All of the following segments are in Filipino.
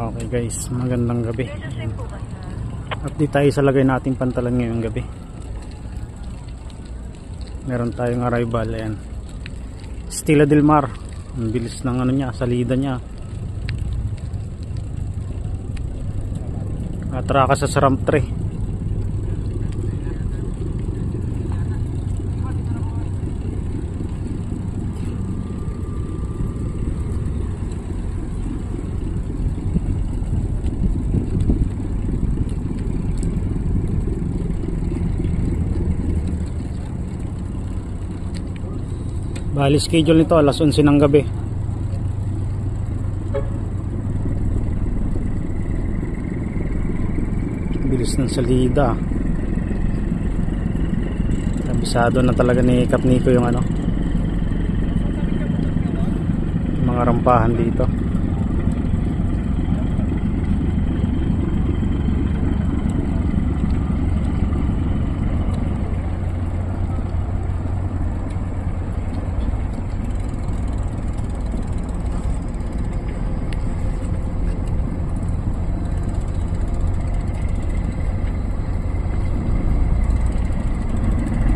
Okay guys, magandang gabi. Update tayo sa lagay nating pantalan ngayong gabi. Meron tayong arrival, ayan, Stella Del Mar. Ang bilis ng ano niya, salida niya. Atraka sa Ramp 3. Bali schedule nito alas 11 ng gabi. Bilis ng salida. Kabisado na talaga ni Kap Nico yung ano, yung mga rampahan dito.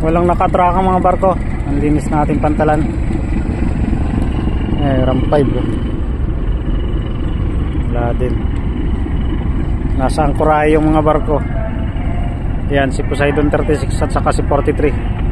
Walang nakatraka mga barko. Ang linis nating pantalan. Ramp 5. Wala din. Nasa angkorahe yung mga barko. Yan, si Poseidon 36 at saka si 43.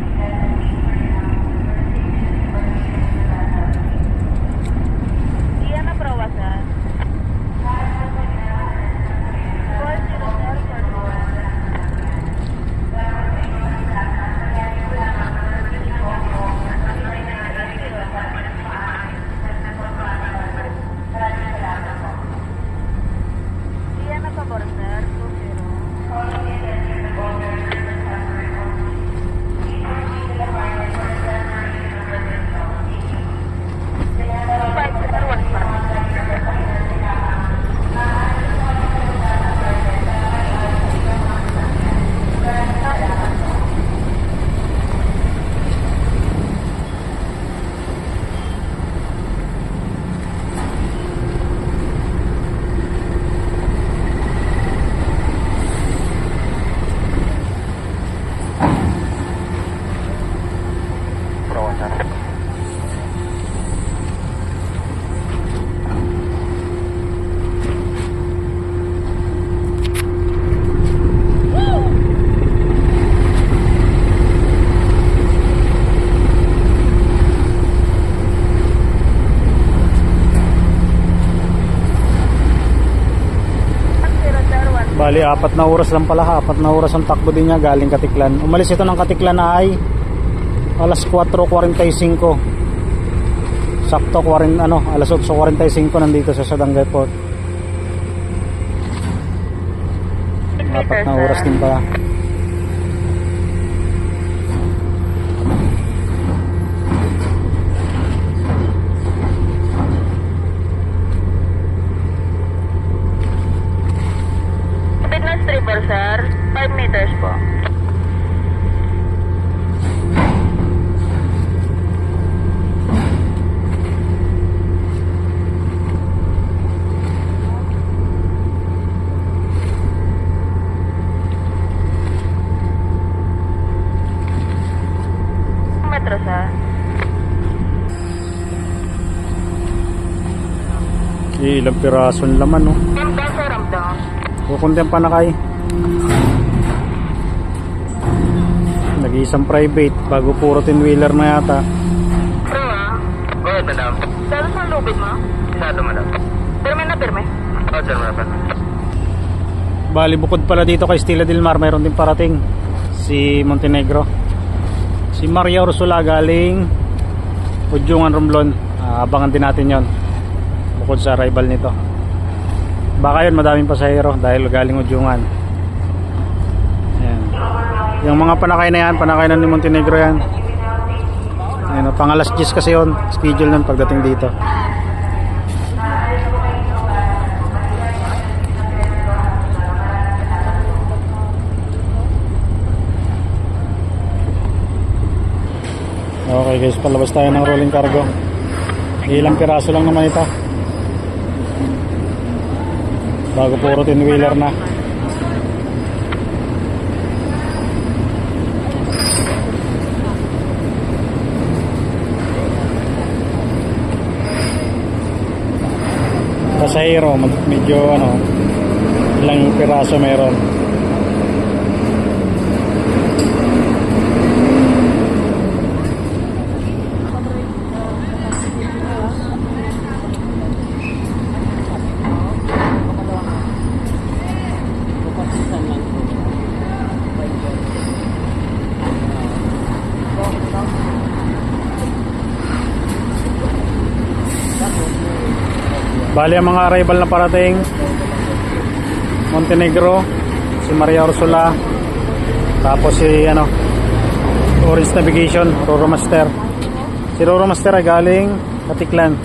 Bali, 4 na oras lang pala, 4 na oras ang takbo din niya galing Katiklan. Umalis ito ng Katiklan na ay alas 4:45. Sakto alas 8:45 nandito sa Sadangay Port. 4 na oras din pala. Sir, 5 meters po. Metro, sir. Ilang pirasong laman, no? Kukunti ang panakay. Nag-iisang private bago puro 10-wheeler na yata. Go ahead, madam. Saan saan lubid mo? Sado, madam. Pirme na pirme? Oo, sir, madam. Bali, bukod pala dito kay Stella Del Mar, mayroon din parating si Montenegro, si Maria Ursula galing Ujungan, Romblon. Abangan din natin yon bukod sa arrival nito. Baka yun madaming pasahero dahil galing Ujungan. Ayan. Yung mga panakay na yan, panakay na ni Montenegro yan. Ayan, pang alas 10 kasi yun schedule nun pagdating dito. Okay guys, palabas tayo ng rolling cargo. Ilang piraso lang naman ito. Bago puro 10-wheeler na. Pasahero, medyo ano, ilang piraso meron. Bali ang mga arrival na parating: Montenegro, si Maria Ursula, tapos si ano, Orange Navigation, Roro Master. Si Roro Master ay galing Katiklan.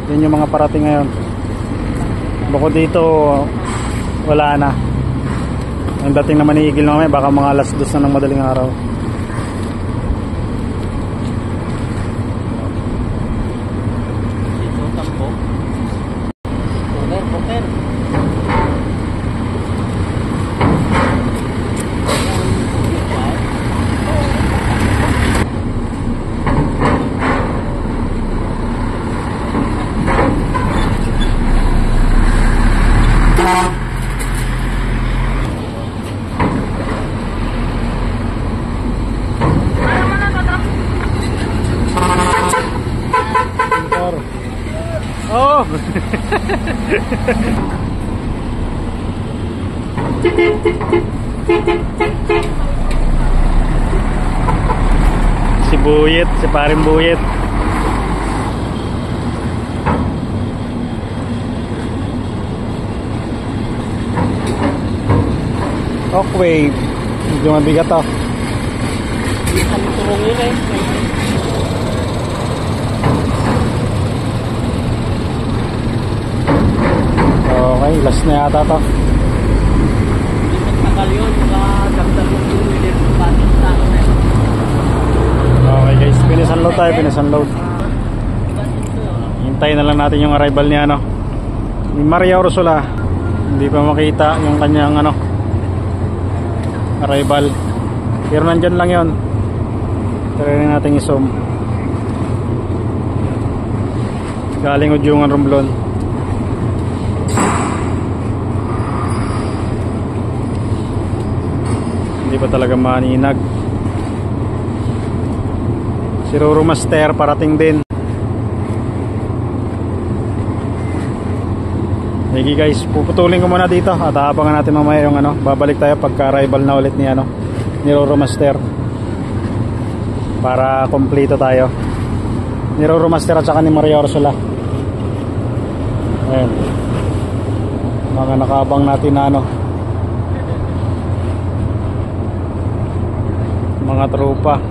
Yun yung mga parating ngayon. Bukod dito, wala na. Ang dating naman ni Igil na mamaya, baka mga alas 2 na ng madaling araw. Oh. Si Buyet, si paring Buyet. Okay, medyo mabigat to. Okay, last na yata to. Okay guys, pinisunload tayo, pinisunload. Hintayin na lang natin yung arrival niya, ano, ni Maria Ursula. Hindi pa makita yung kanyang ano, arrival, pero nandyan lang yon. Try natin i-zoom. Galing Ujungan, Romblon. Hindi pa talaga maninag. Si Roro Master parating din. Sige guys, puputulin ko muna dito at abangan natin mamaya yung ano, babalik tayo pagka arrival na ulit ni ano, ni Roro Master, para kompleto tayo ni Roro Master at saka ni Maria Ursula. Ayan, mga nakaabang natin na ano, mga tropa.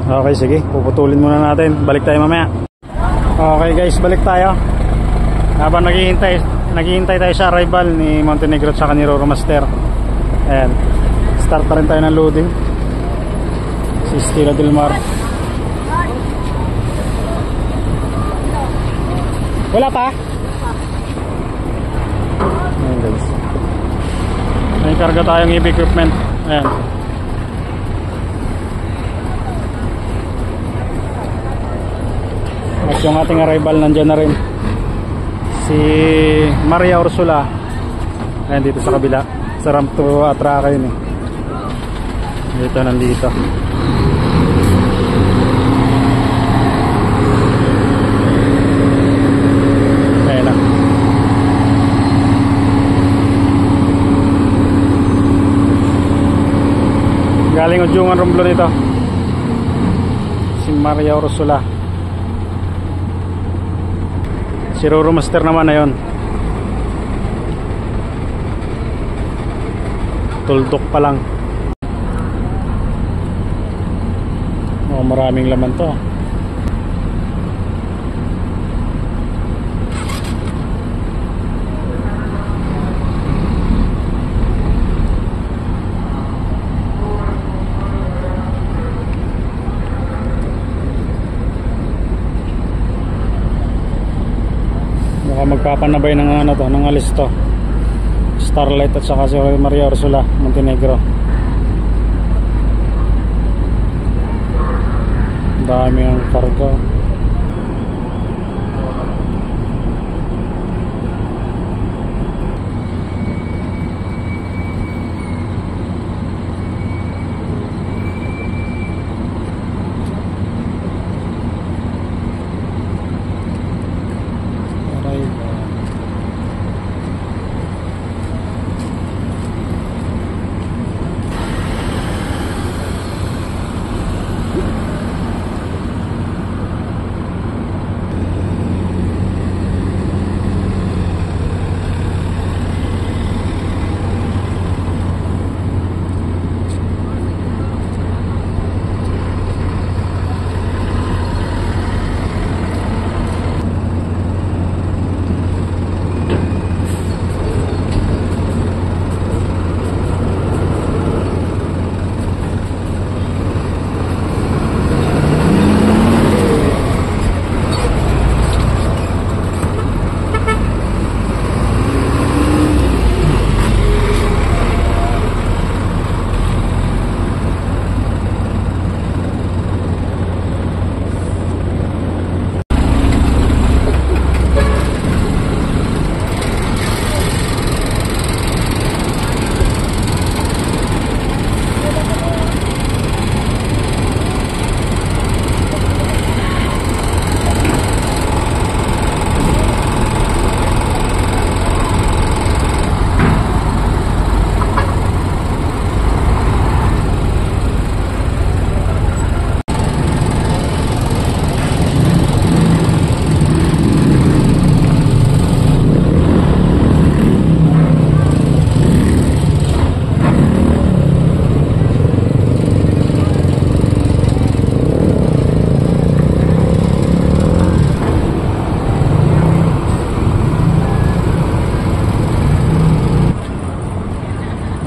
Okay, sige, puputulin muna natin, balik tayo mamaya. Okay guys, balik tayo. Habang naghihintay tayo sa arrival ni Montenegro at saka ni Roro Master. Ayan, start na rin tayo ng loading. Si Stella Del Mar. Wala pa? Ayan guys, may karga tayong heavy equipment. Ayan, at yung ating arrival nandyan na rin, si Maria Ursula. Ayan, dito sa kabila, sa ramp to Atraca yun eh. Dito, nandito. Ayan na. Galing Ujungan, Romblon ito, si Maria Ursula. Si Roro Master naman na yun, tuldok pa lang. Oh, maraming laman to. Baka magpapanabay ng ano to, ng alis to. Starlight at saka si Maria Ursula Montenegro. Dami ang karga.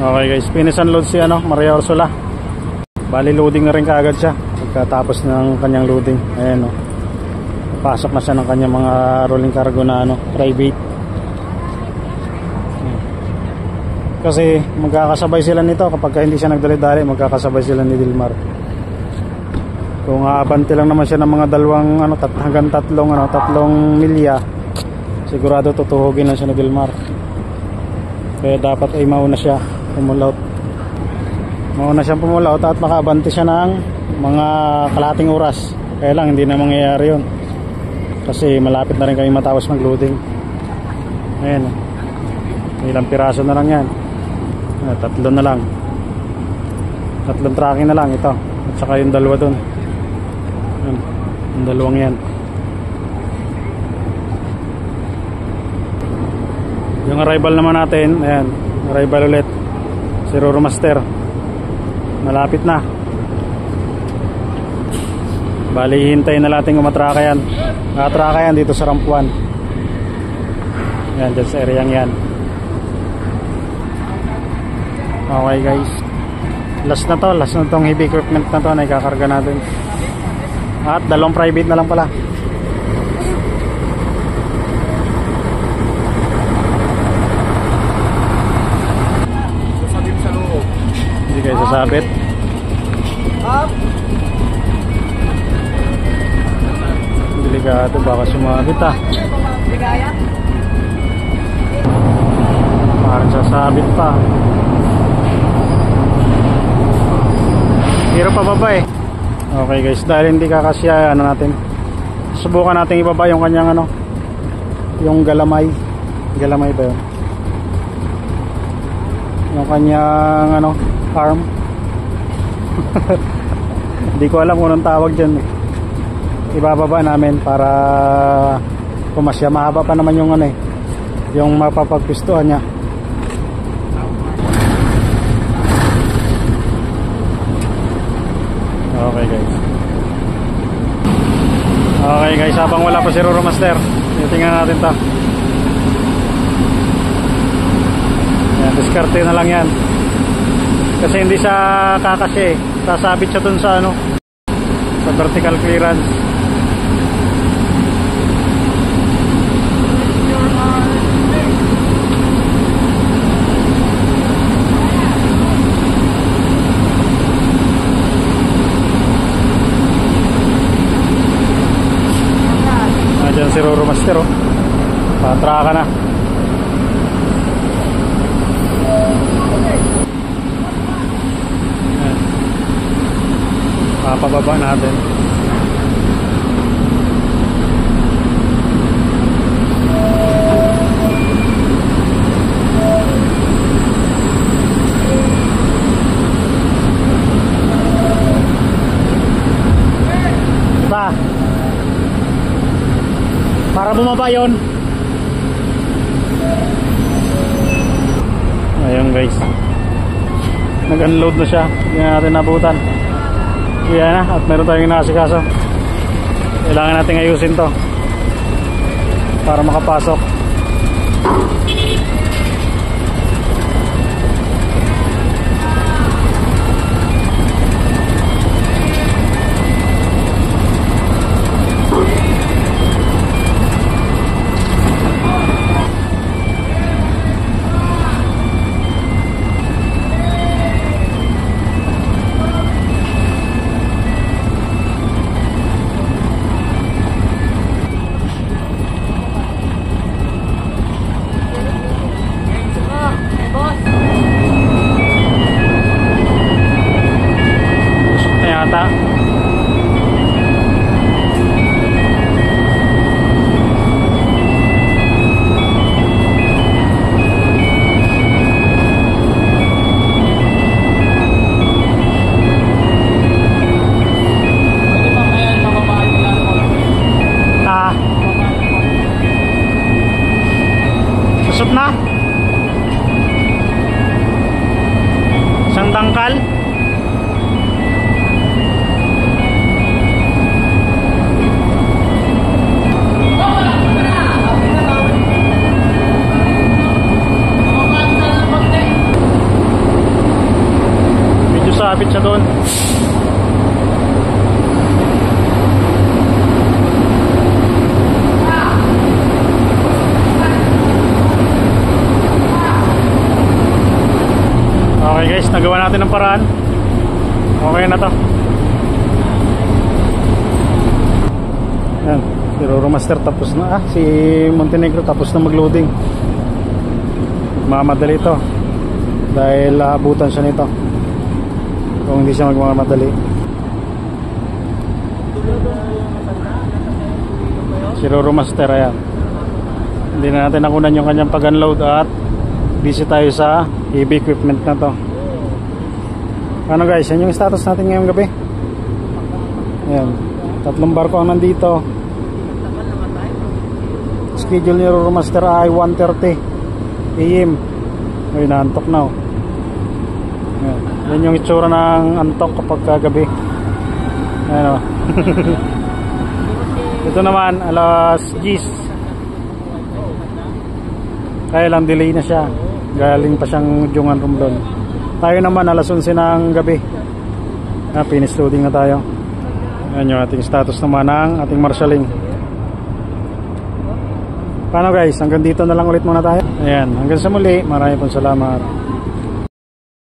Okay guys, finish unload si Maria Ursula. Bali loading na rin kaagad siya pagkatapos ng kanyang loading. Ayan pasok na siya ng kanyang mga rolling cargo na private. Kasi magkakasabay sila nito kapag hindi siya nagdali-dali, magkakasabay sila ni Dilmar. Kung aabante lang naman siya ng mga dalawang hanggang tatlong milya, sigurado tutuhugin lang siya ni Dilmar. Kaya dapat ay mauna siya pumulaut. Mauna siyang pumulaut at makabante siya ng mga kalahating oras. Kaya lang hindi na mangyayari yun kasi malapit na rin kami matapos mag-loading. Ayan, ilang piraso na lang yan. Tatlo na lang, tatlong tracking na lang ito at saka yung dalawa dun. Yung dalawang yan. Yung arrival naman natin, ayan, arrival ulit si Roro Master, malapit na. Bali hintayin na natin umatraka yan. Nakatraka yan dito sa ramp 1. Yan, dyan sa area yan. Okay guys, last na tong heavy equipment na to na ikakarga natin. At dalawang private na lang pala. Sasabit sa loob. Hindi kayo sasabit. Delikado, baka sumabit parang sasabit pa. Hirap pa baba eh. Okay guys, dahil hindi kakasya natin, subukan natin ibaba yung kanyang yung galamay ba yun, yung kanyang arm. Hindi ko alam kung anong tawag dyan. Ibababa namin para pumasya. Mahaba pa naman yung yung mapapagpistuhan niya. Okay guys, habang wala pa si Roro Master, tingnan natin to. Yan, diskarte na lang yan kasi hindi siya kakasya sasabit siya dun sa sa vertical clearance. si Roro Master, oh. Patraka na. Ayan. Papababa natin. Para bumaba yun. Ayun guys, nag-unload na siya. Hindi na natin nabutan. Kaya na, at meron tayong inaasikaso. Kailangan natin ayusin to para makapasok. Susop na. Isang tangkal. Medyo sabit siya doon. Okay guys, nagawa natin ng paraan. Okay na to. Yan, si Roro Master tapos na. Si Montenegro tapos na mag-loading. Magmamadali to dahil abutan siya nito kung hindi siya magmamadali. Si Roro Master, ayan. Hindi na natin nakunan yung kanyang pag-unload at busy tayo sa heavy equipment na to. Ano guys, yan yung status natin ngayong gabi. Ayan, 3 barko ang nandito. Schedule ni Roro Master ay 1:30 AM. Ay, naantok na, oh. Ayan, yan yung itsura ng antok kapag kagabi. Ayan, oh. Ito naman alas 10. Kaya lang delay na siya. Galing pa siyang Jungan Romblon. Tayo naman alas 11 ng gabi. Finish loading na tayo. Ayan yung ating status naman ng ating marshalling. Paano guys, hanggang dito na lang ulit muna tayo. Ayan, hanggang sa muli. Maraming pong salamat.